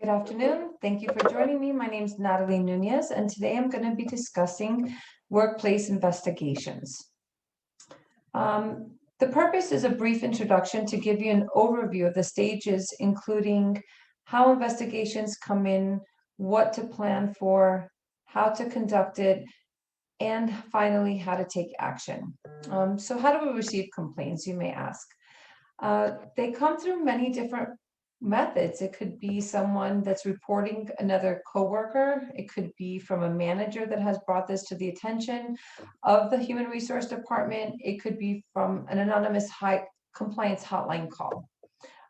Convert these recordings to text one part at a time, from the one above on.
Good afternoon. Thank you for joining me. My name is Natalie Nunez, and today I'm going to be discussing workplace investigations. The purpose is a brief introduction to give you an overview of the stages, including how investigations come in, what to plan for, how to conduct it, and finally, how to take action. So how do we receive complaints, you may ask? They come through many different methods. It could be someone that's reporting another coworker. It could be from a manager that has brought this to the attention of the human resource department. It could be from an anonymous high compliance hotline call.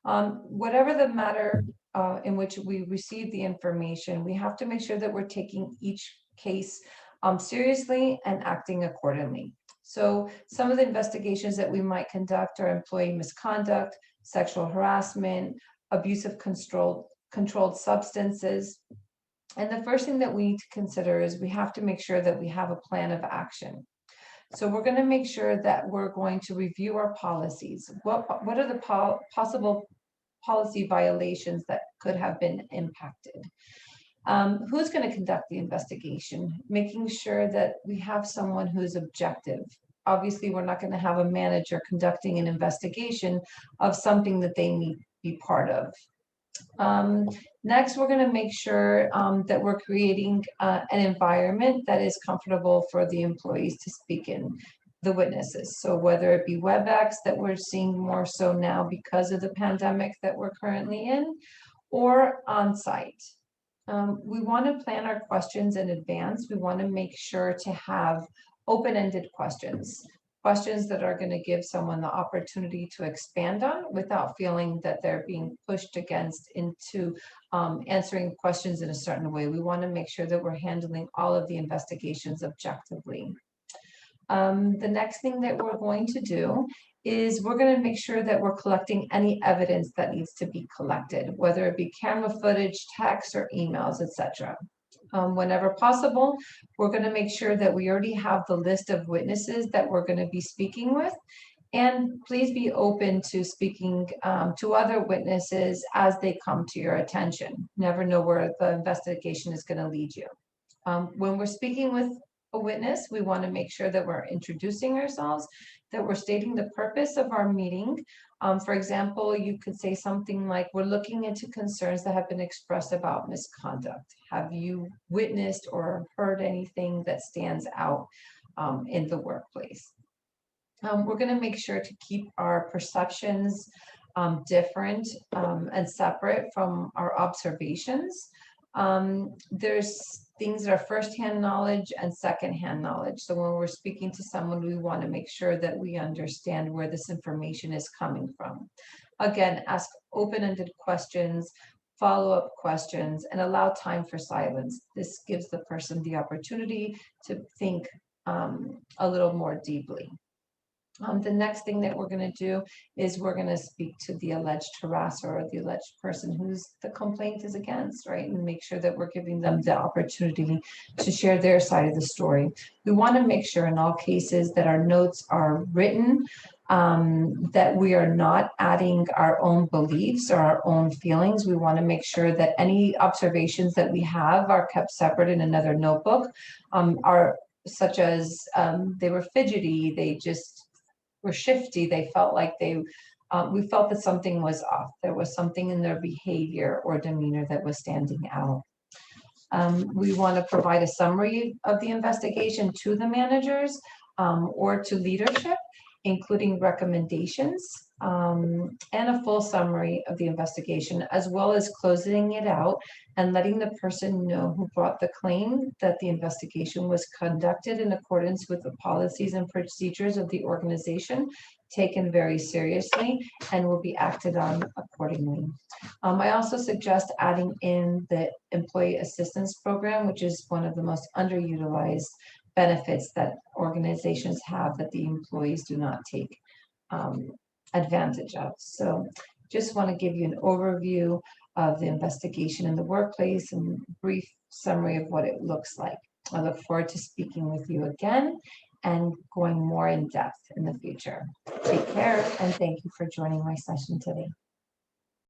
Whatever the matter in which we receive the information, we have to make sure that we're taking each case seriously and acting accordingly. So some of the investigations that we might conduct are employee misconduct, sexual harassment, abuse of controlled substances. And the first thing that we need to consider is we have to make sure that we have a plan of action. So we're going to make sure that we're going to review our policies. What are the possible policy violations that could have been impacted? Who's going to conduct the investigation? Making sure that we have someone who's objective. Obviously, we're not going to have a manager conducting an investigation of something that they need to be part of. Next, we're going to make sure that we're creating an environment that is comfortable for the employees to speak in, the witnesses. So whether it be WebEx that we're seeing more so now because of the pandemic that we're currently in, or on-site. We want to plan our questions in advance. We want to make sure to have open-ended questions that are going to give someone the opportunity to expand on without feeling that they're being pushed against into answering questions in a certain way. We want to make sure that we're handling all of the investigations objectively. The next thing that we're going to do is we're going to make sure that we're collecting any evidence that needs to be collected, whether it be camera footage, text, or emails, etc. Whenever possible, we're going to make sure that we already have the list of witnesses that we're going to be speaking with. And please be open to speaking to other witnesses as they come to your attention. Never know where the investigation is going to lead you. When we're speaking with a witness, we want to make sure that we're introducing ourselves, that we're stating the purpose of our meeting. For example, you could say something like, we're looking into concerns that have been expressed about misconduct. Have you witnessed or heard anything that stands out in the workplace? We're going to make sure to keep our perceptions different and separate from our observations. There's things that are firsthand knowledge and secondhand knowledge. So when we're speaking to someone, we want to make sure that we understand where this information is coming from. Again, ask open-ended questions, follow-up questions, and allow time for silence. This gives the person the opportunity to think a little more deeply. The next thing that we're going to do is we're going to speak to the alleged harasser or the alleged person who's the complaint is against, right? And make sure that we're giving them the opportunity to share their side of the story. We want to make sure in all cases that our notes are written, that we are not adding our own beliefs or our own feelings. We want to make sure that any observations that we have are kept separate in another notebook, are such as they were fidgety, they just were shifty, they felt like we felt that something was off. There was something in their behavior or demeanor that was standing out. We want to provide a summary of the investigation to the managers or to leadership, including recommendations and a full summary of the investigation, as well as closing it out and letting the person know who brought the claim that the investigation was conducted in accordance with the policies and procedures of the organization, taken very seriously, and will be acted on accordingly. I also suggest adding in the employee assistance program, which is one of the most underutilized benefits that organizations have that the employees do not take advantage of. So just want to give you an overview of the investigation in the workplace and a brief summary of what it looks like. I look forward to speaking with you again and going more in depth in the future. Take care and thank you for joining my session today.